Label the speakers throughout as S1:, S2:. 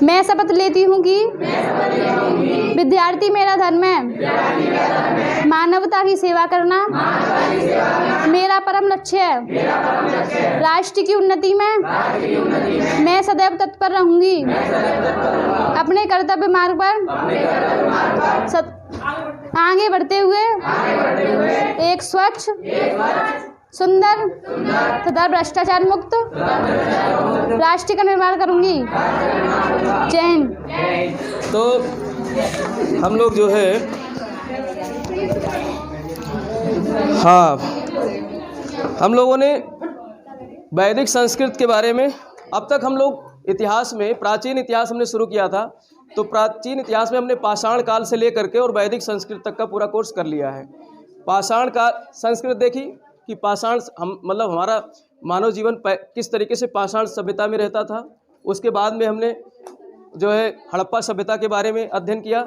S1: मैं शपथ लेती हूँ कि विद्यार्थी मेरा धर्म है, मानवता की सेवा करना मेरा परम लक्ष्य है। राष्ट्र की उन्नति में मैं सदैव तत्पर रहूंगी। अपने कर्तव्य मार्ग पर आगे बढ़ते हुए एक स्वच्छ, सुंदर तथा भ्रष्टाचार मुक्त राष्ट्र का निर्माण करूंगी। जय हिंद।
S2: तो हम लोग जो है, हाँ, हम लोगों ने वैदिक संस्कृत के बारे में अब तक हम लोग इतिहास में, प्राचीन इतिहास हमने शुरू किया था। तो प्राचीन इतिहास में हमने पाषाण काल से लेकर के और वैदिक संस्कृत तक का पूरा कोर्स कर लिया है। पाषाण काल संस्कृत देखी कि पाषाण हम मतलब हमारा मानव जीवन किस तरीके से पाषाण सभ्यता में रहता था। उसके बाद में हमने जो है हड़प्पा सभ्यता के बारे में अध्ययन किया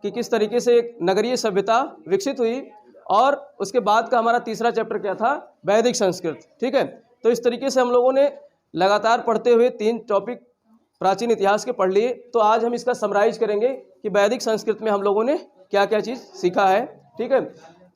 S2: कि किस तरीके से एक नगरीय सभ्यता विकसित हुई। और उसके बाद का हमारा तीसरा चैप्टर क्या था, वैदिक संस्कृत। ठीक है, तो इस तरीके से हम लोगों ने लगातार पढ़ते हुए 3 टॉपिक प्राचीन इतिहास के पढ़ लिए। तो आज हम इसका समराइज करेंगे कि वैदिक संस्कृत में हम लोगों ने क्या क्या चीज़ सीखा है। ठीक है,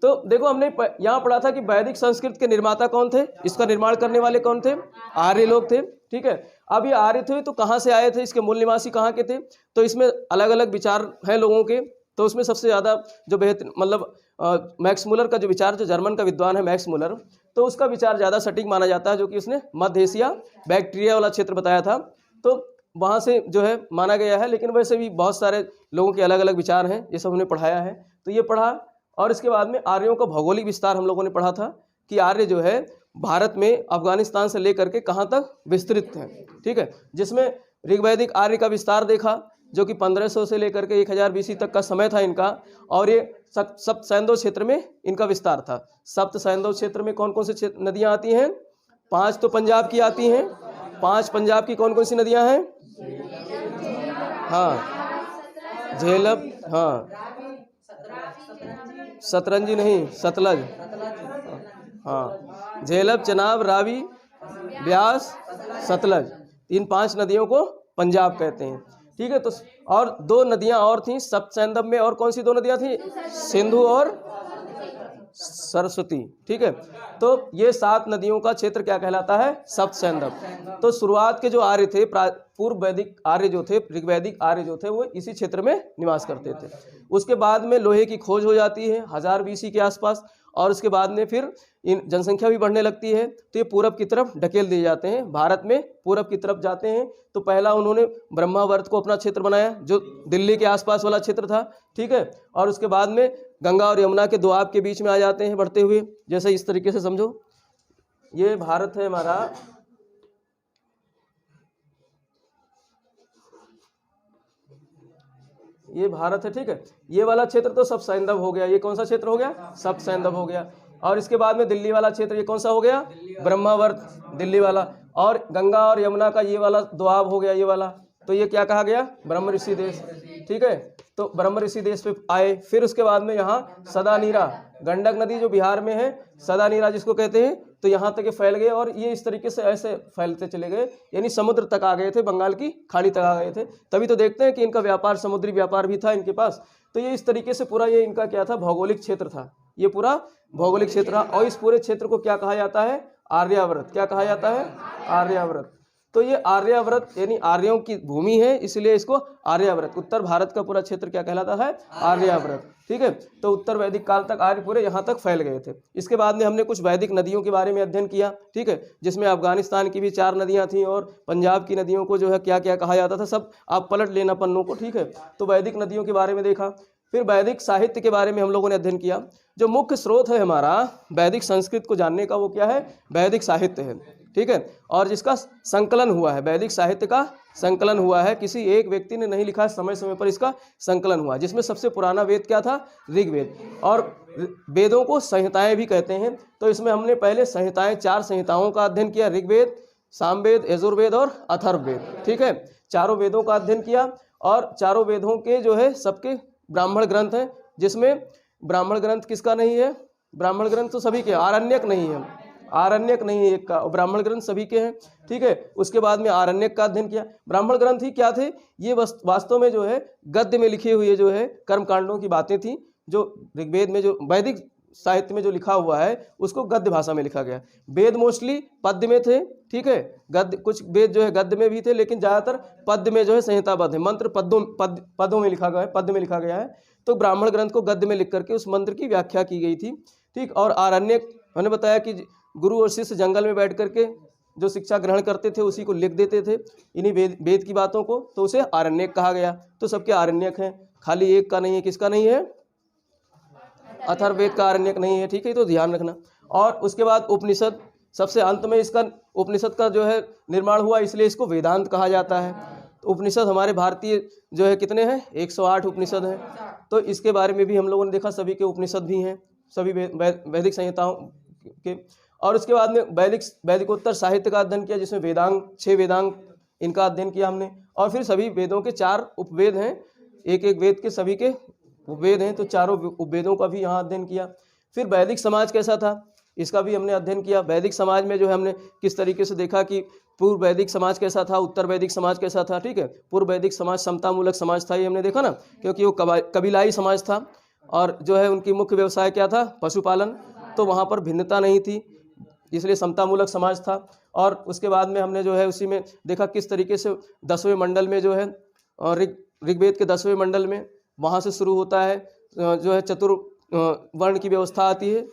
S2: तो देखो हमने यहाँ पढ़ा था कि वैदिक संस्कृत के निर्माता कौन थे, इसका निर्माण करने वाले कौन थे, आर्य लोग थे। ठीक है, अब ये आर्य थे तो कहाँ से आए थे, इसके मूल निवासी कहाँ के थे, तो इसमें अलग अलग विचार हैं लोगों के। तो उसमें सबसे ज़्यादा जो बेहतर मतलब मैक्स मुलर का जो विचार, जो जर्मन का विद्वान है मैक्स मुलर, तो उसका विचार ज़्यादा सटीक माना जाता है, जो कि उसने मध्य एशिया बैक्टीरिया वाला क्षेत्र बताया था। तो वहाँ से जो है माना गया है। लेकिन वैसे भी बहुत सारे लोगों के अलग अलग विचार हैं, ये सब हमने पढ़ाया है। तो ये पढ़ा, और इसके बाद में आर्यों का भौगोलिक विस्तार हम लोगों ने पढ़ा था कि आर्य जो है भारत में अफगानिस्तान से लेकर के कहाँ तक विस्तृत हैं। ठीक है, जिसमें ऋग्वैदिक आर्य का विस्तार देखा, जो कि 1500 से लेकर के 1000 BC तक का समय था इनका। और ये सप्त सैंधव क्षेत्र में इनका विस्तार था। सप्त सैंधव क्षेत्र में कौन कौन से नदियाँ आती हैं, 5 तो पंजाब की आती हैं। 5 पंजाब की कौन कौन सी नदियाँ हैं, हाँ, झेलम, हाँ, सतरंजी नहीं, सतलज, हाँ, झेलम, चनाब, रावी, ब्यास, सतलज, इन 5 नदियों को पंजाब कहते हैं। ठीक है, तो और 2 नदियां और थीं सप्त सैंधव में, और कौन सी 2 नदियां थीं, सिंधु और सरस्वती। ठीक है, तो ये 7 नदियों का क्षेत्र क्या कहलाता है, सप्त सैंधव। तो शुरुआत के जो आर्य थे, पूर्व वैदिक आर्य जो थे, ऋग्वैदिक आर्य जो थे, वो इसी क्षेत्र में निवास करते थे। उसके बाद में लोहे की खोज हो जाती है 1000 BC के आसपास, और उसके बाद में फिर इन जनसंख्या भी बढ़ने लगती है। तो ये पूरब की तरफ ढकेल दिए जाते हैं, भारत में पूरब की तरफ जाते हैं। तो पहला उन्होंने ब्रह्मावर्त को अपना क्षेत्र बनाया, जो दिल्ली के आसपास वाला क्षेत्र था। ठीक है, और उसके बाद में गंगा और यमुना के दोआब के बीच में आ जाते हैं बढ़ते हुए। जैसे इस तरीके से समझो, ये भारत है हमारा, ये भारत है। ठीक है, ये वाला क्षेत्र तो सप्त सैंधव हो गया। ये कौन सा क्षेत्र हो गया, सप्त सैंधव हो गया। और इसके बाद में दिल्ली वाला क्षेत्र, ये कौन सा हो गया, ब्रह्मावर्त, दिल्ली वाला। और गंगा और यमुना का ये वाला दोआब हो गया, ये वाला। तो ये क्या कहा गया, ब्रह्म ऋषि देश। ठीक है, तो ब्रह्म ऋषि देश पे आए। फिर उसके बाद में यहाँ सदानीरा, गंडक नदी जो बिहार में है, सदानीरा जिसको कहते हैं, तो यहाँ तक ये फैल गए। और ये इस तरीके से ऐसे फैलते चले गए, यानी समुद्र तक आ गए थे, बंगाल की खाड़ी तक आ गए थे। तभी तो देखते हैं कि इनका व्यापार, समुद्री व्यापार भी था इनके पास। तो ये इस तरीके से पूरा ये इनका क्या था, भौगोलिक क्षेत्र था। ये पूरा भौगोलिक क्षेत्र। और इस पूरे क्षेत्र को क्या कहा जाता है, आर्यावर्त। क्या कहा जाता है, आर्यावर्त। तो ये आर्यावर्त यानी आर्यों की भूमि है, इसलिए इसको आर्यावर्त। उत्तर भारत का पूरा क्षेत्र क्या कहलाता है, आर्यावर्त। ठीक है, तो उत्तर वैदिक काल तक आर्य पूरे यहाँ तक फैल गए थे। इसके बाद में हमने कुछ वैदिक नदियों के बारे में अध्ययन किया। ठीक है, जिसमें अफगानिस्तान की भी 4 नदियाँ थीं, और पंजाब की नदियों को जो है क्या क्या कहा जाता था, सब आप पलट लेना पन्नों को। ठीक है, तो वैदिक नदियों के बारे में देखा। फिर वैदिक साहित्य के बारे में हम लोगों ने अध्ययन किया। जो मुख्य स्रोत है हमारा वैदिक संस्कृत को जानने का, वो क्या है, वैदिक साहित्य है। ठीक है, और जिसका संकलन हुआ है, वैदिक साहित्य का संकलन हुआ है, किसी एक व्यक्ति ने नहीं लिखा है, समय समय पर इसका संकलन हुआ। जिसमें सबसे पुराना वेद क्या था, ऋग्वेद। और वेदों को संहिताएं भी कहते हैं। तो इसमें हमने पहले संहिताएं, 4 संहिताओं का अध्ययन किया, ऋग्वेद, सामवेद, यजुर्वेद और अथर्ववेद। ठीक है, चारों वेदों का अध्ययन किया। और चारों वेदों के जो है सबके ब्राह्मण ग्रंथ हैं, जिसमें ब्राह्मण ग्रंथ किसका नहीं है, ब्राह्मण ग्रंथ तो सभी के, आरण्यक नहीं है। आरण्यक नहीं है एक का, ब्राह्मण ग्रंथ सभी के हैं, ठीक है। उसके बाद में आरण्यक का अध्ययन किया। ब्राह्मण ग्रंथ ही क्या थे, ये वास्तव में जो है गद्य में लिखे हुए जो है कर्मकांडों की बातें थी, जो ऋग्वेद में जो वैदिक साहित्य में जो लिखा हुआ है उसको गद्य भाषा में लिखा गया। वेद मोस्टली पद्य में थे, ठीक है, गद्य कुछ वेद जो है गद्य में भी थे, लेकिन ज़्यादातर पद्य में जो है संहिताबद्ध है, मंत्र पदों में लिखा गया है, पद्य में लिखा गया है। तो ब्राह्मण ग्रंथ को गद्य में लिख करके उस मंत्र की व्याख्या की गई थी, ठीक। और आरण्यक मैंने बताया कि गुरु और शिष्य जंगल में बैठ करके जो शिक्षा ग्रहण करते थे उसी को लिख देते थे, इन्हीं वेद की बातों को, तो उसे आरण्यक कहा गया। तो सबके आरण्यक हैं, खाली एक का नहीं है, किसका नहीं है, अथर्ववेद का आरण्यक नहीं है, ठीक है, तो ध्यान रखना। और उसके बाद उपनिषद, सबसे अंत में इसका उपनिषद का जो है निर्माण हुआ, इसलिए इसको वेदांत कहा जाता है। तो उपनिषद हमारे भारतीय जो है कितने हैं, 108 उपनिषद हैं। तो इसके बारे में भी हम लोगों ने देखा, सभी के उपनिषद भी हैं, सभी वैदिक संहिताओं के। और उसके बाद में वैदिकोत्तर साहित्य का अध्ययन किया, जिसमें वेदांग 6 वेदांग इनका अध्ययन किया हमने। और फिर सभी वेदों के 4 उपवेद हैं, एक एक वेद के सभी के उपवेद हैं, तो चारों उपवेदों का भी यहाँ अध्ययन किया। फिर वैदिक समाज कैसा था, इसका भी हमने अध्ययन किया। वैदिक समाज में जो है हमने किस तरीके से देखा कि पूर्व वैदिक समाज कैसा था, उत्तर वैदिक समाज कैसा था, ठीक है। पूर्व वैदिक समाज समतामूलक समाज था, ये हमने देखा ना, क्योंकि वो कबीलाई समाज था और जो है उनकी मुख्य व्यवसाय क्या था, पशुपालन, तो वहाँ पर भिन्नता नहीं थी, इसलिए समतामूलक समाज था। और उसके बाद में हमने जो है उसी में देखा किस तरीके से 10वें मंडल में जो है ऋग्वेद के 10वें मंडल में वहाँ से शुरू होता है जो है चतुर्वर्ण की व्यवस्था आती है,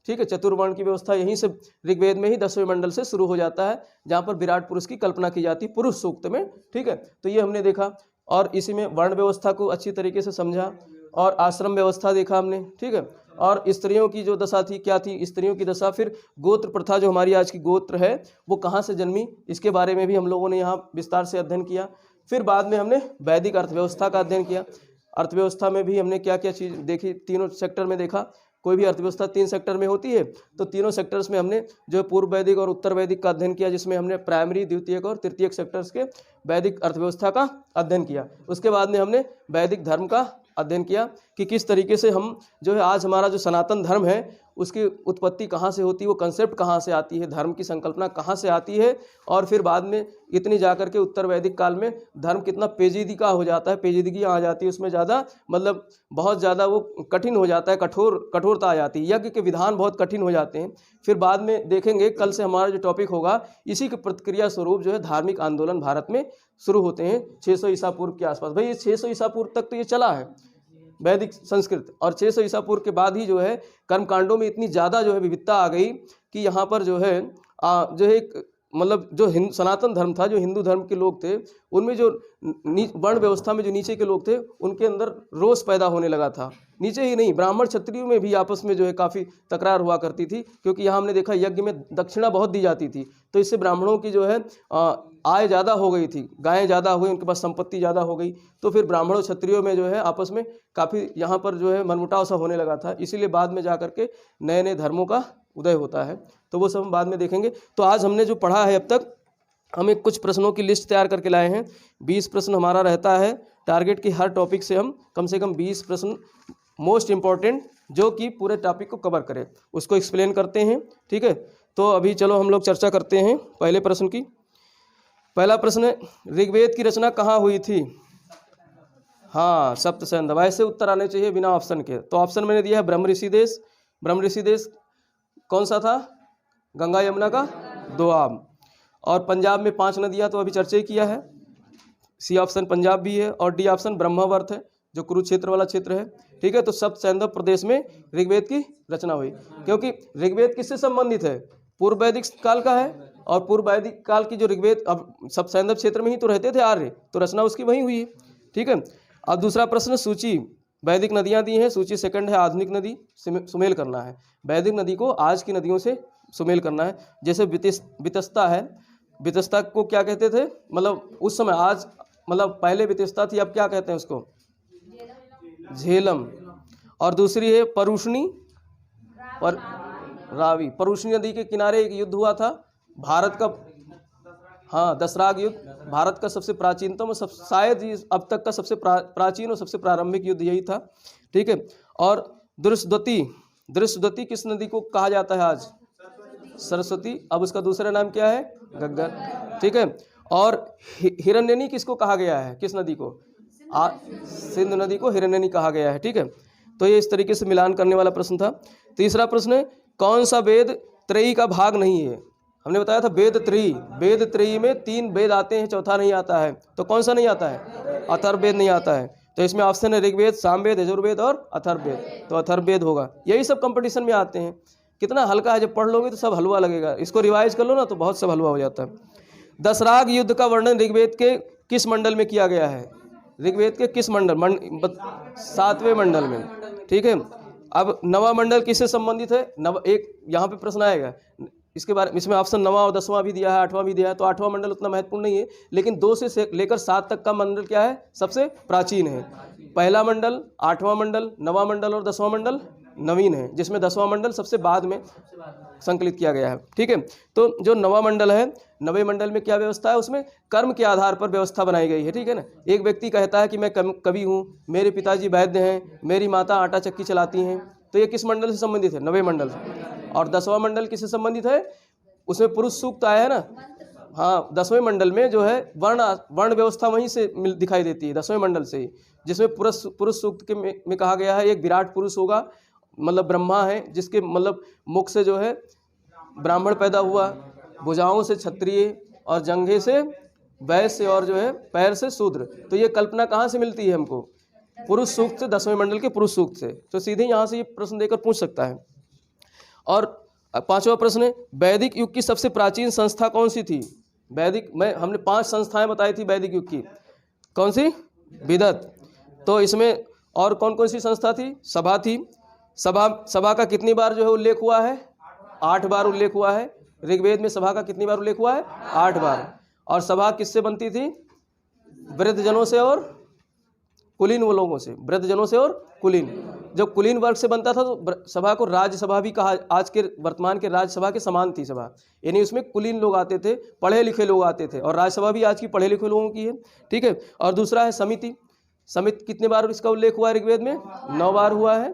S2: ठीक है। चतुर्वर्ण की व्यवस्था यहीं से ऋग्वेद में ही 10वें मंडल से शुरू हो जाता है, जहाँ पर विराट पुरुष की कल्पना की जाती है पुरुष सूक्त में, ठीक है। तो ये हमने देखा और इसी में वर्ण व्यवस्था को अच्छी तरीके से समझा और आश्रम व्यवस्था देखा हमने, ठीक है। और स्त्रियों की जो दशा थी, क्या थी स्त्रियों की दशा, फिर गोत्र प्रथा जो हमारी आज की गोत्र है वो कहाँ से जन्मी, इसके बारे में भी हम लोगों ने यहाँ विस्तार से अध्ययन किया। फिर बाद में हमने वैदिक अर्थव्यवस्था का अध्ययन किया। अर्थव्यवस्था में भी हमने क्या क्या चीज़ देखी, तीनों सेक्टर में देखा। कोई भी अर्थव्यवस्था 3 सेक्टर में होती है, तो तीनों सेक्टर्स में हमने जो पूर्व वैदिक और उत्तर वैदिक का अध्ययन किया, जिसमें हमने प्राइमरी, द्वितीयक और तृतीयक सेक्टर्स के वैदिक अर्थव्यवस्था का अध्ययन किया। उसके बाद में हमने वैदिक धर्म का अध्ययन किया कि किस तरीके से हम जो है आज हमारा जो सनातन धर्म है उसकी उत्पत्ति कहाँ से होती है, वो कंसेप्ट कहाँ से आती है, धर्म की संकल्पना कहाँ से आती है। और फिर बाद में इतनी जा कर के उत्तर वैदिक काल में धर्म कितना पेचीदगी हो जाता है, पेचीदगी आ जाती है, उसमें ज़्यादा मतलब बहुत ज़्यादा वो कठिन हो जाता है, कठोरता आ जाती है, यज्ञ के विधान बहुत कठिन हो जाते हैं। फिर बाद में देखेंगे, कल से हमारा जो टॉपिक होगा इसी के प्रतिक्रिया स्वरूप जो है धार्मिक आंदोलन भारत में शुरू होते हैं 600 ईसा पूर्व के आसपास। भाई ये 600 ईसा पूर्व तक तो ये चला है वैदिक संस्कृत, और 600 ईसा पूर्व के बाद ही जो है कर्मकांडों में इतनी ज़्यादा जो है विविधता आ गई कि यहाँ पर जो है एक मतलब जो सनातन धर्म था, जो हिंदू धर्म के लोग थे, उनमें जो वर्ण व्यवस्था में जो नीचे के लोग थे उनके अंदर रोष पैदा होने लगा था। नीचे ही नहीं, ब्राह्मण क्षत्रियों में भी आपस में जो है काफ़ी तकरार हुआ करती थी, क्योंकि यहाँ हमने देखा यज्ञ में दक्षिणा बहुत दी जाती थी, तो इससे ब्राह्मणों की जो है आय ज़्यादा हो गई थी, गायें ज़्यादा हो गई, उनके पास संपत्ति ज़्यादा हो गई, तो फिर ब्राह्मणों क्षत्रियों में जो है आपस में काफ़ी यहाँ पर जो है मनमुटाव सा होने लगा था। इसीलिए बाद में जा करके नए नए धर्मों का उदय होता है, तो वो सब हम बाद में देखेंगे। तो आज हमने जो पढ़ा है अब तक, हम एक कुछ प्रश्नों की लिस्ट तैयार करके लाए हैं। 20 प्रश्न हमारा रहता है टारगेट की, हर टॉपिक से हम कम से कम 20 प्रश्न मोस्ट इम्पॉर्टेंट जो कि पूरे टॉपिक को कवर करे उसको एक्सप्लेन करते हैं, ठीक है। तो अभी चलो हम लोग चर्चा करते हैं पहले प्रश्न की। पहला प्रश्न, ऋग्वेद की रचना कहाँ हुई थी? हाँ, सप्तसैंधव। ऐसे उत्तर आने चाहिए बिना ऑप्शन के। तो ऑप्शन मैंने दिया है ब्रह्म ऋषि देश। ब्रह्म ऋषि देश कौन सा था? गंगा यमुना का दोआब। और पंजाब में 5 नदियाँ तो अभी चर्चा ही किया है, सी ऑप्शन पंजाब भी है, और डी ऑप्शन ब्रह्मावर्त है जो कुरुक्षेत्र वाला क्षेत्र है, ठीक है। तो सप्तसैंधव प्रदेश में ऋग्वेद की रचना हुई, क्योंकि ऋग्वेद किससे संबंधित है? पूर्व वैदिक काल का है, और पूर्व वैदिक काल की जो ऋग्वेद, अब सप्तसैंधव क्षेत्र में ही तो रहते थे आर्य, तो रचना उसकी वहीं हुई है, ठीक है। अब दूसरा प्रश्न, सूची वैदिक नदियाँ दी हैं, सूची सेकंड है आधुनिक नदी, सुमेल करना है। वैदिक नदी को आज की नदियों से सुमेल करना है। जैसे वितस्ता है, वितस्ता को क्या कहते थे? मतलब उस समय, आज मतलब पहले वितस्ता थी, अब क्या कहते हैं उसको? झेलम। और दूसरी है परुष्णी, रावी। परुष्णी नदी के किनारे एक युद्ध हुआ था भारत का, हाँ, दसराग युद्ध, भारत का सबसे प्राचीनतम, शायद अब तक का सबसे प्राचीन और सबसे प्रारंभिक युद्ध यही था, ठीक है। और दृष्टद्वती, दृष्टद्वती किस नदी को कहा जाता है आज? सरस्वती। अब उसका दूसरा नाम क्या है? घग्गर। ठीक है। और हिरण्यनी किसको कहा गया है? किस नदी को? सिंधु नदी को हिरण्यनी कहा गया है। ठीक है। तो ये इस तरीके से मिलान करने वाला प्रश्न था। तीसरा प्रश्न है, कौन सा वेद त्रयी का भाग नहीं है? हमने बताया था वेद त्रयी। वेद त्रयी में 3 वेद आते हैं, चौथा नहीं आता है। तो कौन सा नहीं आता है? अथर्ववेद नहीं आता है। तो इसमें ऑप्शन है ऋग्वेद, सामवेद, यजुर्वेद और अथर्ववेद। तो अथर्ववेद होगा। यही सब कंपटीशन में आते हैं। कितना हल्का है, जब पढ़ लोगे तो सब हलवा लगेगा। इसको रिवाइज कर लो ना तो बहुत सब हलवा हो जाता है। दशराग युद्ध का वर्णन ऋग्वेद के किस मंडल में किया गया है? ऋग्वेद के किस मंडल? 7वें मंडल में। ठीक है। अब नवा मंडल किससे संबंधित है? एक यहाँ पे प्रश्न आएगा इसके बारे में। इसमें ऑप्शन 9वां और 10वां भी दिया है, 8वां भी दिया है। तो 8वां मंडल उतना महत्वपूर्ण नहीं है, लेकिन 2 से लेकर 7 तक का मंडल क्या है? सबसे प्राचीन है। पहला मंडल, 8वां मंडल, 9वां मंडल और 10वां मंडल नवीन है, जिसमें 10वां मंडल सबसे बाद में संकलित किया गया है। ठीक है। तो जो 9वां मंडल है, 9वें मंडल में क्या व्यवस्था है? उसमें कर्म के आधार पर व्यवस्था बनाई गई है। ठीक है ना। एक व्यक्ति कहता है कि मैं कवि हूँ, मेरे पिताजी वैद्य हैं, मेरी माता आटा चक्की चलाती हैं। तो ये किस मंडल से संबंधित है? 9वें मंडल से। और 10वां मंडल किससे संबंधित है? उसमें पुरुष सूक्त आया है ना। हाँ, 10वें मंडल में जो है वर्ण व्यवस्था वहीं से दिखाई देती है, 10वें मंडल से ही, जिसमें पुरुष सूक्त के में कहा गया है एक विराट पुरुष होगा, मतलब ब्रह्मा है, जिसके मतलब मुख से जो है ब्राह्मण पैदा हुआ, भुजाओं से क्षत्रिय और जंघे से वैश्य और जो है पैर से शूद्र। तो ये कल्पना कहाँ से मिलती है हमको? पुरुष सूक्त से, 10वें मंडल के पुरुष सूक्त से। तो सीधे यहाँ से ये प्रश्न देकर पूछ सकता है। और 5वां प्रश्न है, वैदिक युग की सबसे प्राचीन संस्था कौन सी थी? वैदिक में हमने 5 संस्थाएं बताई थी वैदिक युग की। कौन सी? विदत। तो इसमें और कौन कौन सी संस्था थी? सभा थी। सभा का कितनी बार जो है उल्लेख हुआ है? 8 बार उल्लेख हुआ है। ऋग्वेद में सभा का कितनी बार उल्लेख हुआ है? 8 बार। और सभा किससे बनती थी? वृद्धजनों से और कुलीन लोगों से। वृद्धजनों से और कुलीन। जब कुलीन वर्ग से बनता था तो सभा को राज्यसभा भी कहा। आज के वर्तमान के राज्यसभा के समान थी सभा, यानी उसमें कुलीन लोग आते थे, पढ़े लिखे लोग आते थे। और राज्यसभा भी आज की पढ़े लिखे लोगों की है। ठीक है। और दूसरा है समिति। समिति कितने बार इसका उल्लेख हुआ है ऋग्वेद में? 9 बार हुआ है।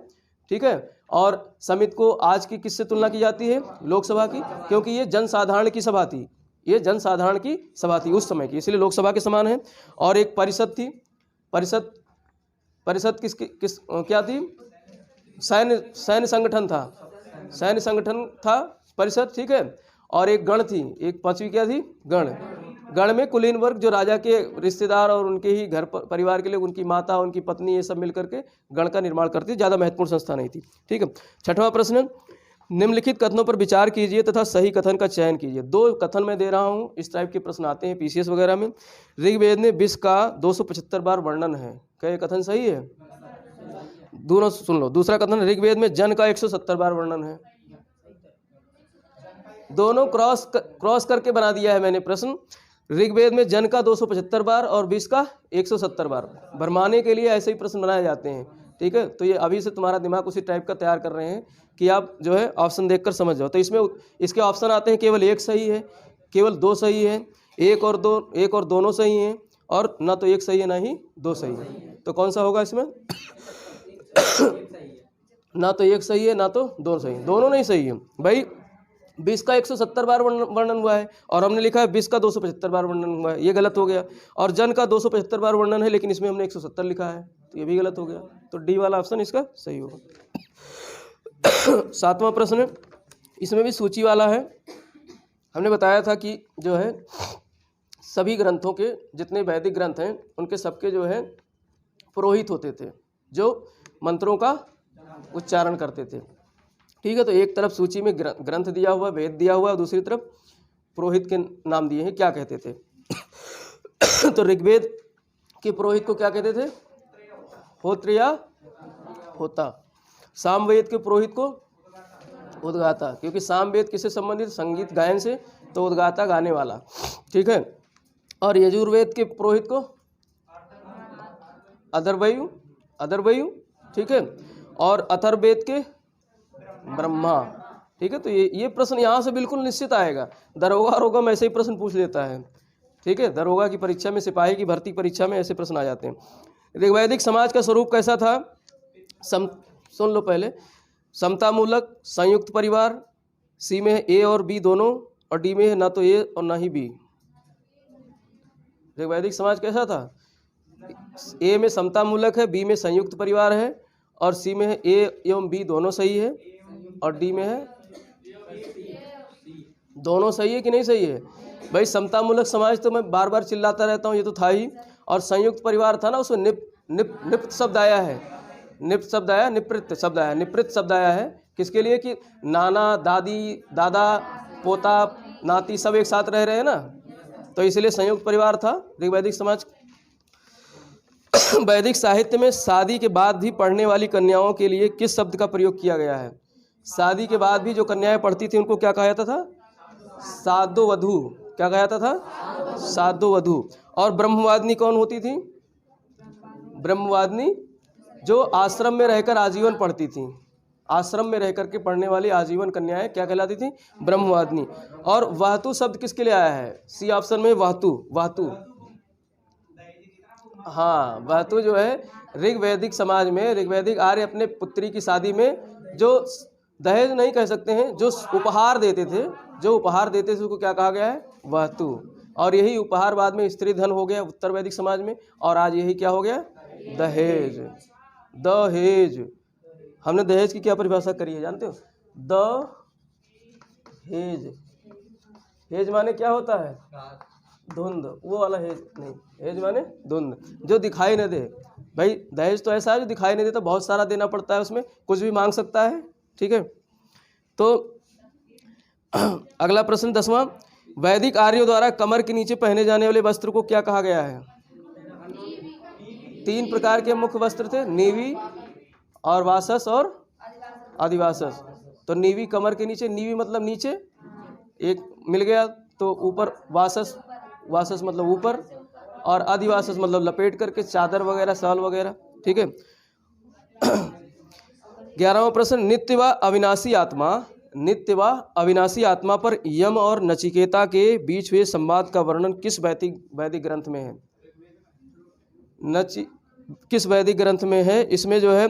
S2: ठीक है। और समिति को आज की किससे तुलना की जाती है? लोकसभा की, क्योंकि ये जनसाधारण की सभा थी। ये जनसाधारण की सभा थी उस समय की, इसलिए लोकसभा के समान है। और एक परिषद थी। परिषद किस क्या थी? सैन्य संगठन था। सैन्य संगठन था परिषद। ठीक है। और एक गण थी। एक 5वीं क्या थी? गण। गण में कुलीन वर्ग, जो राजा के रिश्तेदार और उनके ही घर परिवार के लोग, उनकी माता, उनकी पत्नी, ये सब मिलकर के गण का निर्माण करती थी। ज़्यादा महत्वपूर्ण संस्था नहीं थी। ठीक है। 6वां प्रश्न, निम्नलिखित कथनों पर विचार कीजिए तथा सही कथन का चयन कीजिए। 2 कथन मैं दे रहा हूँ, इस टाइप के प्रश्न आते हैं पीसीएस वगैरह में। ऋग्वेद में विष का 275 बार वर्णन है। क्या ये कथन सही है? दोनों सुन लो। दूसरा कथन, ऋग्वेद में जन का 170 बार वर्णन है। दोनों क्रॉस करके बना दिया है मैंने प्रश्न। ऋग्वेद में जन का 275 बार और विष का 170 बार। भरमाने के लिए ऐसे ही प्रश्न बनाए जाते हैं। ठीक है। तो ये अभी से तुम्हारा दिमाग उसी टाइप का तैयार कर रहे हैं कि आप जो है ऑप्शन देखकर समझ जाओ। तो इसमें इसके ऑप्शन आते हैं, केवल 1 सही है, केवल 2 सही है, 1 और दोनों सही हैं, और ना तो 1 सही है ना ही 2 सही है। तो कौन सा होगा इसमें? ना तो 1 सही है ना तो 2 सही है, दोनों नहीं सही है भाई। विष का 170 बार वर्णन हुआ है और हमने लिखा है विष का 275 बार वर्णन हुआ है, ये गलत हो गया। और जन का 275 बार वर्णन है, लेकिन इसमें हमने 170 लिखा है, तो ये भी गलत हो गया। तो डी वाला ऑप्शन इसका सही होगा। 7वां प्रश्न, इसमें भी सूची वाला है। हमने बताया था कि जो है सभी ग्रंथों के, जितने वैदिक ग्रंथ हैं उनके सबके जो है पुरोहित होते थे, जो मंत्रों का उच्चारण करते थे। ठीक है। तो एक तरफ सूची में ग्रंथ दिया हुआ, वेद दिया हुआ, दूसरी तरफ पुरोहित के नाम दिए हैं, क्या कहते थे? तो ऋग्वेद के पुरोहित को क्या कहते थे? होत्र या होता। सामवेद के पुरोहित को उद्गाता, क्योंकि सामवेद किससे संबंधित? संगीत गायन से, तो उद्गाता गाने वाला। ठीक है। और यजुर्वेद के पुरोहित को अथर्वयु। ठीक है। और अथर्ववेद के ब्रह्मा। ठीक है। तो ये प्रश्न यहाँ से बिल्कुल निश्चित आएगा। दरोगा में ऐसे ही प्रश्न पूछ लेता है। ठीक है। दरोगा की परीक्षा में, सिपाही की भर्ती परीक्षा में ऐसे प्रश्न आ जाते हैं। ऋग्वैदिक समाज का स्वरूप कैसा था? सुन लो पहले। समतामूलक, संयुक्त परिवार, सी में है ए और बी दोनों, और डी में है ना तो ए और ना ही बी। ऋग्वैदिक समाज कैसा था? ए में समता मूलक है, बी में संयुक्त परिवार है, और सी में है ए एवं बी दोनों सही है, और डी में है दोनों सही है कि नहीं सही है? भाई समतामूलक समाज तो मैं बार बार चिल्लाता रहता हूँ, ये तो था ही। और संयुक्त परिवार था ना, उसमें निप्त शब्द आया है, निप्त शब्द आया, निपृत शब्द आया, निपृत शब्द आया है। किसके लिए? कि नाना, दादी, दादा, पोता, नाती सब एक साथ रह रहे हैं ना, तो इसलिए संयुक्त परिवार था ऋग्वैदिक समाज। वैदिक साहित्य में शादी के बाद भी पढ़ने वाली कन्याओं के लिए किस शब्द का प्रयोग किया गया है? शादी के बाद भी जो कन्याएं पढ़ती थी उनको क्या कहा जाता था? साधो वधू। क्या कहा जाता था? साधो वधू। और ब्रह्मवादिनी कौन होती थी? ब्रह्मवादिनी जो आश्रम में रहकर आजीवन पढ़ती थी, आश्रम में रहकर के पढ़ने वाली आजीवन कन्याएं क्या कहलाती थी? ब्रह्मवादिनी। और वाहतु शब्द किसके लिए आया है? सी ऑप्शन में वाहतु, वाहतु। हाँ, वाहतु जो है ऋग्वैदिक समाज में, ऋग्वैदिक आर्य अपने पुत्री की शादी में जो दहेज नहीं कह सकते हैं, जो उपहार देते थे, जो उपहार देते थे उसको क्या कहा गया है? वाहतु। और यही उपहार बाद में स्त्री धन हो गया उत्तर वैदिक समाज में, और आज यही क्या हो गया? दहेज। दहेज। हमने दहेज की क्या परिभाषा करी है जानते हो? दहेज। हेज माने क्या होता है? धुंध। वो वाला हेज नहीं, हेज माने धुंध, जो दिखाई न दे। भाई दहेज तो ऐसा है जो दिखाई नहीं देता, बहुत सारा देना पड़ता है, उसमें कुछ भी मांग सकता है। ठीक है, तो अगला प्रश्न 10वां, वैदिक आर्यों द्वारा कमर के नीचे पहने जाने वाले वस्त्र को क्या कहा गया है? 3 प्रकार के मुख्य वस्त्र थे, नीवी और वासस और आदिवासस। तो नीवी कमर के नीचे, नीवी मतलब नीचे एक मिल गया, तो ऊपर वासस, वासस मतलब ऊपर, और आदिवासस मतलब लपेट करके चादर वगैरह, शाल वगैरह। ठीक है। 11वां प्रश्न, नित्य व अविनाशी आत्मा, नित्य व अविनाशी आत्मा पर यम और नचिकेता के बीच हुए संवाद का वर्णन किस वैदिक ग्रंथ में है? किस वैदिक ग्रंथ में है? इसमें जो है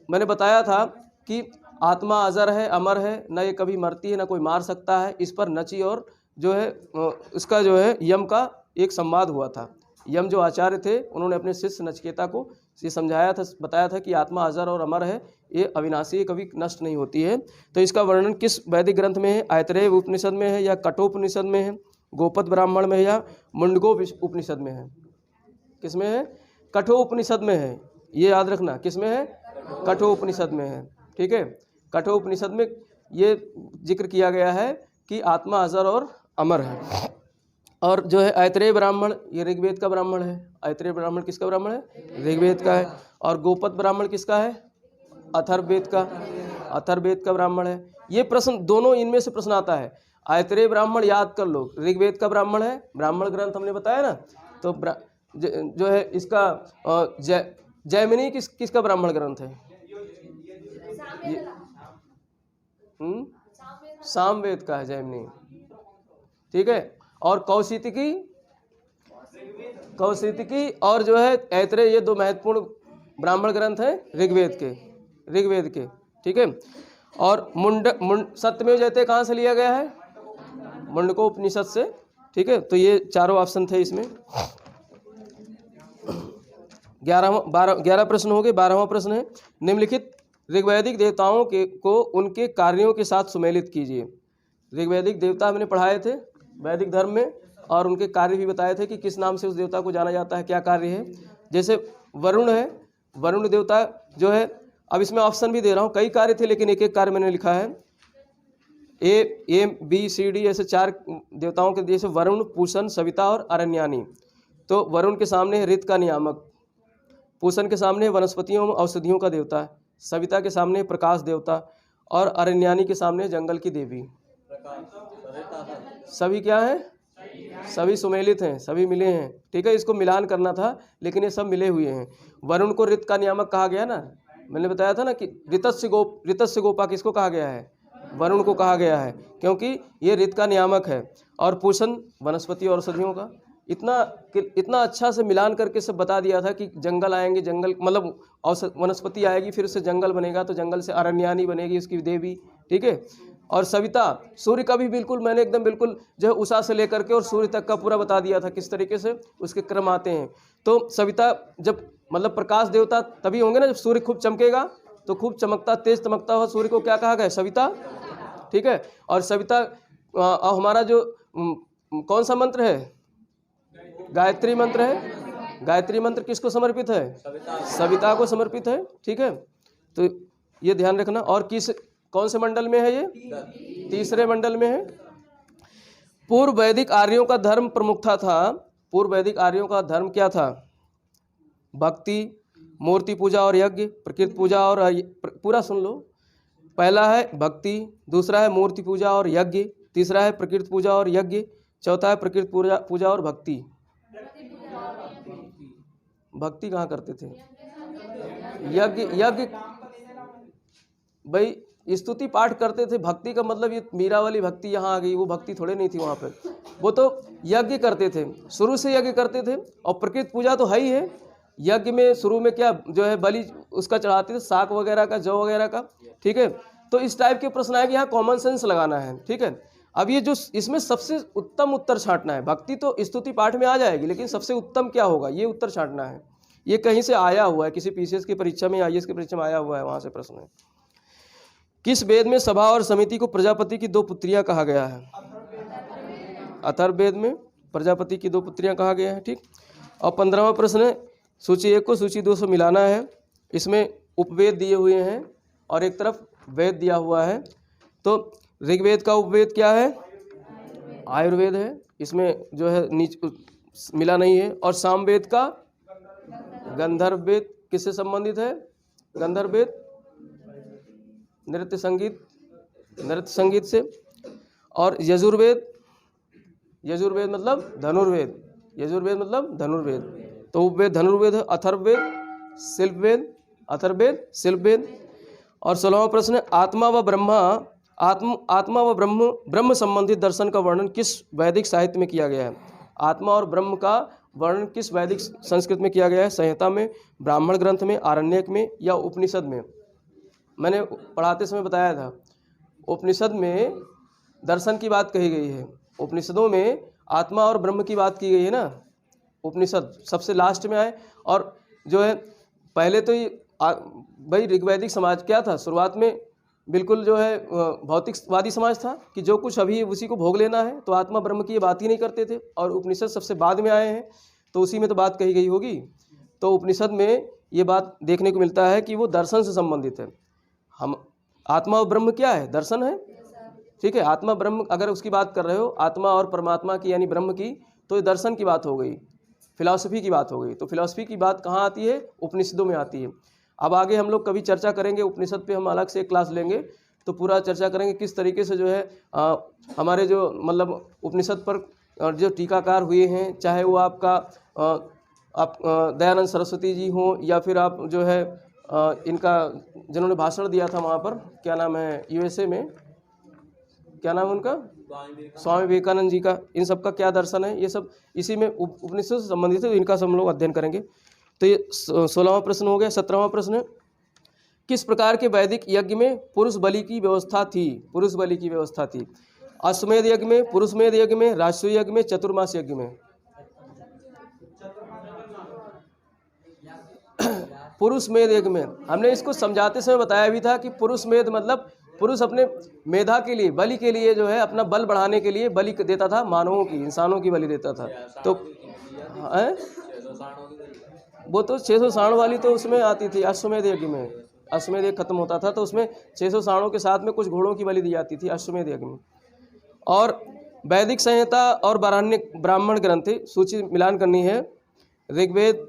S2: मैंने बताया था कि आत्मा अजर है, अमर है, न ये कभी मरती है, न कोई मार सकता है। इस पर नची और जो है इसका जो है यम का एक संवाद हुआ था। यम जो आचार्य थे उन्होंने अपने शिष्य नचिकेता को ये समझाया था, बताया था कि आत्मा अजर और अमर है, ये अविनाशी, कभी नष्ट नहीं होती है। तो इसका वर्णन किस वैदिक ग्रंथ में है? ऐतरेय उपनिषद में है, या कठोपनिषद में है, गोपद ब्राह्मण में है, या मुंडको उपनिषद में है? किस में है? कठोपनिषद में है। ये याद रखना, किस में है? कठोपनिषद में है। ठीक है, कठोपनिषद में ये जिक्र किया गया है कि आत्मा अजर और अमर है। और जो है ऐतरेय ब्राह्मण, ये ऋग्वेद का ब्राह्मण है। ऐतरेय ब्राह्मण किसका ब्राह्मण है? ऋग्वेद का है। और गोपद ब्राह्मण किसका है? अथर्ववेद का, अथर्ववेद का ब्राह्मण है। ये प्रश्न दोनों इनमें से प्रश्न आता है। ऐतरेय ब्राह्मण याद कर लो, ऋग्वेद का ब्राह्मण है, ब्राह्मण ग्रंथ हमने बताया ना। तो जो है इसका जैमिनी किसका ब्राह्मण ग्रंथ है? सामवेद का है जैमिनी। ठीक है। और कौशिकी और जो है ऐतरेय, ये 2 महत्वपूर्ण ब्राह्मण ग्रंथ हैं ऋग्वेद के। ठीक है। और सत्यमेव जयते कहाँ से लिया गया है? मुंडको उपनिषद से। ठीक है, तो ये चारों ऑप्शन थे इसमें। 11 प्रश्न हो गए। 12वां प्रश्न है, निम्नलिखित ऋग्वैदिक देवताओं को उनके कार्यों के साथ सुमेलित कीजिए। ऋग्वैदिक देवता हमने पढ़ाए थे वैदिक धर्म में, और उनके कार्य भी बताए थे कि किस नाम से उस देवता को जाना जाता है, क्या कार्य है। जैसे वरुण है, वरुण देवता जो है, अब इसमें ऑप्शन भी दे रहा हूँ, कई कार्य थे लेकिन एक एक कार्य मैंने लिखा है। ए बी सी डी ऐसे 4 देवताओं के, जैसे वरुण, पूषण, सविता और अरण्यानी। तो वरुण के सामने है ऋत का नियामक, पूषण के सामने वनस्पतियों और औषधियों का देवता, सविता के सामने प्रकाश देवता, और अरण्यानी के सामने जंगल की देवी। सभी क्या है? सभी सुमेलित हैं, सभी मिले हैं। ठीक है, इसको मिलान करना था लेकिन ये सब मिले हुए हैं। वरुण को ऋत का नियामक कहा गया ना, मैंने बताया था ना कि ऋतस्य गोपा किसको कहा गया है? वरुण को कहा गया है, क्योंकि ये ऋत का नियामक है। और पूषण वनस्पति और औषधियों का। इतना अच्छा से मिलान करके सब बता दिया था कि जंगल आएंगे, जंगल मतलब वनस्पति आएगी, फिर उससे जंगल बनेगा, तो जंगल से अरण्यानी बनेगी उसकी देवी। ठीक है, और सविता, सूर्य का भी बिल्कुल मैंने एकदम बिल्कुल जो है उषा से लेकर के और सूर्य तक का पूरा बता दिया था किस तरीके से उसके क्रम आते हैं। तो सविता जब मतलब प्रकाश देवता तभी होंगे ना जब सूर्य खूब चमकेगा, तो खूब चमकता तेज चमकता हुआ सूर्य को क्या कहा गया? सविता। ठीक है। और सविता हमारा जो कौन सा मंत्र है? गायत्री मंत्र है। गायत्री मंत्र किसको समर्पित है? सविता को समर्पित है। ठीक है, तो ये ध्यान रखना। और कौन से मंडल में है ये? तीसरे मंडल में है। पूर्व वैदिक आर्यों का धर्म प्रमुखता था। पूर्व वैदिक आर्यों का धर्म क्या था? भक्ति, मूर्ति पूजा और यज्ञ, प्रकृति पूजा और पूरा सुन लो। पहला है भक्ति, दूसरा है मूर्ति पूजा और यज्ञ, तीसरा है प्रकृति पूजा और यज्ञ, चौथा है प्रकृति पूजा और भक्ति। भक्ति कहाँ करते थे? यज्ञ भाई स्तुति पाठ करते थे। भक्ति का मतलब ये मीरा वाली भक्ति यहाँ आ गई, वो भक्ति थोड़े नहीं थी वहाँ पे। वो तो यज्ञ करते थे, शुरू से यज्ञ करते थे। और प्रकृति पूजा तो है ही है। यज्ञ में शुरू में क्या जो है बलि उसका चढ़ाते थे, साग वगैरह का, जौ वगैरह का। ठीक है, तो इस टाइप के प्रश्न आए कि यहाँ कॉमन सेंस लगाना है। ठीक है, अब ये जो इसमें सबसे उत्तम उत्तर छांटना है। भक्ति तो स्तुति पाठ में आ जाएगी, लेकिन सबसे उत्तम क्या होगा ये उत्तर छांटना है। ये कहीं से आया हुआ है, किसी पीसीएस की परीक्षा में, आईएएस की परीक्षा में आया हुआ है, वहाँ से प्रश्न है। किस वेद में सभा और समिति को प्रजापति की 2 पुत्रियां कहा गया है? अथर्ववेद में प्रजापति की 2 पुत्रियां कहा गया है। ठीक। और 15वां प्रश्न है, सूची 1 को सूची 2 से मिलाना है। इसमें उपवेद दिए हुए हैं और एक तरफ वेद दिया हुआ है। तो ऋग्वेद का उपवेद क्या है? आयुर्वेद है। इसमें जो है मिला नहीं है। और सामवेद का गंधर्व वेद किससे संबंधित है? गंधर्व वेद नृत्य संगीत से। और यजुर्वेद मतलब धनुर्वेद। यजुर्वेद मतलब धनुर्वेद। तो उपवेद धनुर्वेद है। अथर्ववेद शिल्पवेद। और 16वां प्रश्न है, आत्मा व ब्रह्म संबंधित दर्शन का वर्णन किस वैदिक साहित्य में किया गया है? आत्मा और ब्रह्म का वर्णन किस वैदिक संस्कृत में किया गया है? संहिता में, ब्राह्मण ग्रंथ में, आरण्यक में या उपनिषद में? मैंने पढ़ाते समय बताया था, उपनिषद में दर्शन की बात कही गई है। उपनिषदों में आत्मा और ब्रह्म की बात की गई है ना। उपनिषद सबसे लास्ट में आए। और जो है पहले तो ये भाई ऋग्वैदिक समाज क्या था? शुरुआत में बिल्कुल जो है भौतिकवादी समाज था कि जो कुछ अभी उसी को भोग लेना है। तो आत्मा ब्रह्म की ये बात ही नहीं करते थे। और उपनिषद सबसे बाद में आए हैं, तो उसी में तो बात कही गई होगी। तो उपनिषद में ये बात देखने को मिलता है कि वो दर्शन से संबंधित है। हम आत्मा और ब्रह्म क्या है? दर्शन है। ठीक है, आत्मा ब्रह्म अगर उसकी बात कर रहे हो, आत्मा और परमात्मा की यानी ब्रह्म की, तो ये दर्शन की बात हो गई, फिलॉसफी की बात हो गई। तो फिलॉसफी की बात कहाँ आती है? उपनिषदों में आती है। अब आगे हम लोग कभी चर्चा करेंगे उपनिषद पे, हम अलग से एक क्लास लेंगे तो पूरा चर्चा करेंगे किस तरीके से जो है हमारे जो मतलब उपनिषद पर जो टीकाकार हुए हैं, चाहे वो आप दयानंद सरस्वती जी हों या फिर आप जो है इनका जिन्होंने भाषण दिया था वहाँ पर, क्या नाम है, यूएसए में, क्या नाम है उनका, स्वामी विवेकानंद जी का, इन सब का क्या दर्शन है, ये सब इसी में उपनिषद से संबंधित है। तो इनका सब हम लोग अध्ययन करेंगे। तो ये 16वां प्रश्न हो गया। 17वां प्रश्न, किस प्रकार के वैदिक यज्ञ में पुरुष बलि की व्यवस्था थी? पुरुष बलि की व्यवस्था थी। अश्वमेध यज्ञ में, पुरुषमेध यज्ञ में, राजसूय यज्ञ में, चतुर्मास यज्ञ में? पुरुषमेध यज्ञ में। हमने इसको समझाते समय बताया भी था कि पुरुषमेध मतलब पुरुष अपने मेधा के लिए, बलि के लिए जो है अपना बल बढ़ाने के लिए बलि देता था, मानवों की, इंसानों की बलि देता था। तो वो तो 600 साण वाली तो उसमें आती थी अश्वमेध यज्ञ में। अश्वमेध यज्ञ खत्म होता था तो उसमें 600 साणों के साथ में कुछ घोड़ों की बलि दी जाती थी अश्वमेध यज्ञ में। और वैदिक संहिता और ब्राह्मण ग्रंथ सूची मिलान करनी है। ऋग्वेद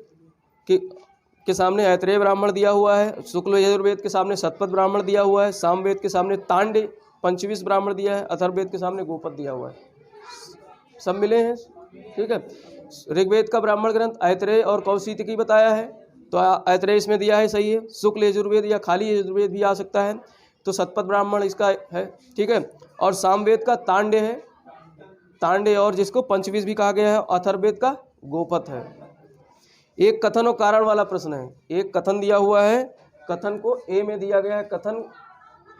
S2: के सामने ऐतरेय ब्राह्मण दिया हुआ है, शुक्ल यजुर्वेद के सामने शतपथ ब्राह्मण दिया हुआ है, सामवेद के सामने तांडे पंचविश ब्राह्मण दिया है, अथर्ववेद के सामने गोपद दिया हुआ है। सब मिले हैं, ठीक है। ऋग्वेद का ब्राह्मण ग्रंथ ऐतरेय और कौशिकी बताया है, तो ऐतरेय इसमें दिया है, सही है। शुक्ल यजुर्वेद या खाली यजुर्वेद भी आ सकता है, तो शतपथ ब्राह्मण इसका है, ठीक है। और सामवेद का तांडे है, तांडे, और जिसको पंचविश भी कहा गया है। अथर्ववेद का गोपथ है। एक कथन और कारण वाला प्रश्न है। एक कथन दिया हुआ है, कथन को ए में दिया गया है। कथन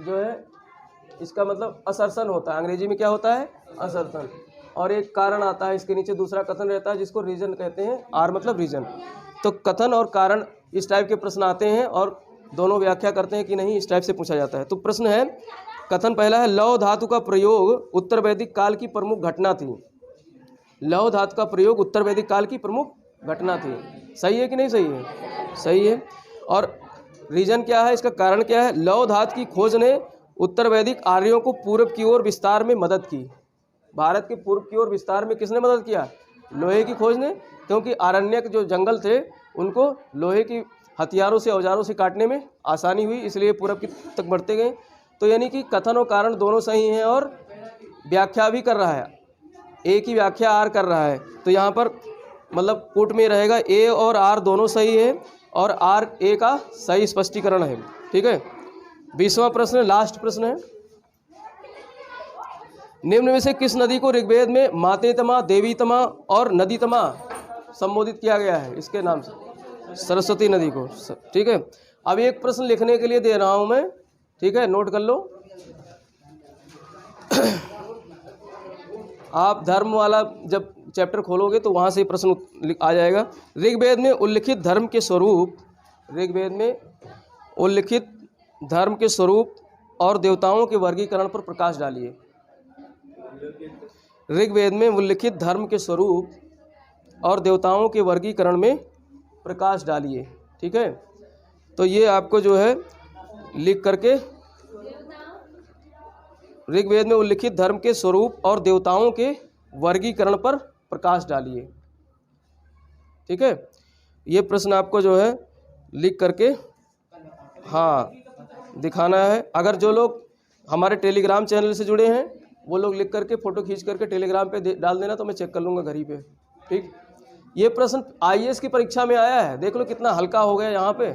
S2: जो है इसका मतलब असर्शन होता है, अंग्रेजी में क्या होता है, असर्शन। और एक कारण आता है इसके नीचे, दूसरा कथन रहता है जिसको रीजन कहते हैं, आर मतलब रीजन। तो कथन और कारण इस टाइप के प्रश्न आते हैं और दोनों व्याख्या करते हैं कि नहीं, इस टाइप से पूछा जाता है। तो प्रश्न है, कथन पहला है, लौह धातु का प्रयोग उत्तर वैदिक काल की प्रमुख घटना थी। लौह धातु का प्रयोग उत्तर वैदिक काल की प्रमुख घटना थी। सही है कि नहीं सही है? सही है। और रीजन क्या है, इसका कारण क्या है? लौह धातु की खोज ने उत्तर वैदिक आर्यों को पूर्व की ओर विस्तार में मदद की। भारत के पूर्व की ओर विस्तार में किसने मदद किया? लोहे की खोज ने, क्योंकि अरण्यक जो जंगल थे उनको लोहे की हथियारों से, औजारों से काटने में आसानी हुई, इसलिए पूर्व की तक बढ़ते गए। तो यानी कि कथन और कारण दोनों सही हैं और व्याख्या भी कर रहा है, ए की व्याख्या आर कर रहा है। तो यहाँ पर मतलब पुट में रहेगा ए और आर दोनों सही है और आर ए का सही स्पष्टीकरण है। ठीक है। 20वां प्रश्न, लास्ट प्रश्न है, निम्न में से किस नदी को ऋग्वेद में मातेतमा, देवीतमा और नदीतमा संबोधित किया गया है? इसके नाम से सरस्वती नदी को। ठीक है। अब एक प्रश्न लिखने के लिए दे रहा हूं मैं, ठीक है, नोट कर लो। आप धर्म वाला जब चैप्टर खोलोगे तो वहां से प्रश्न आ जाएगा। ऋग्वेद में उल्लिखित धर्म के स्वरूप, ऋग्वेद में उल्लिखित धर्म के स्वरूप और देवताओं के वर्गीकरण पर प्रकाश डालिए। ऋग्वेद में उल्लिखित धर्म के स्वरूप और देवताओं के वर्गीकरण में प्रकाश डालिए। ठीक है। तो ये आपको जो है लिख करके, ऋग्वेद में उल्लिखित धर्म के स्वरूप और देवताओं के वर्गीकरण पर प्रकाश डालिए। ठीक है। ये प्रश्न आपको जो है लिख करके हाँ दिखाना है। अगर जो लोग हमारे टेलीग्राम चैनल से जुड़े हैं वो लोग लिख करके फ़ोटो खींच करके टेलीग्राम पे डाल देना, तो मैं चेक कर लूँगा घर ही पे। ठीक। ये प्रश्न IAS की परीक्षा में आया है, देख लो कितना हल्का हो गया यहाँ पे।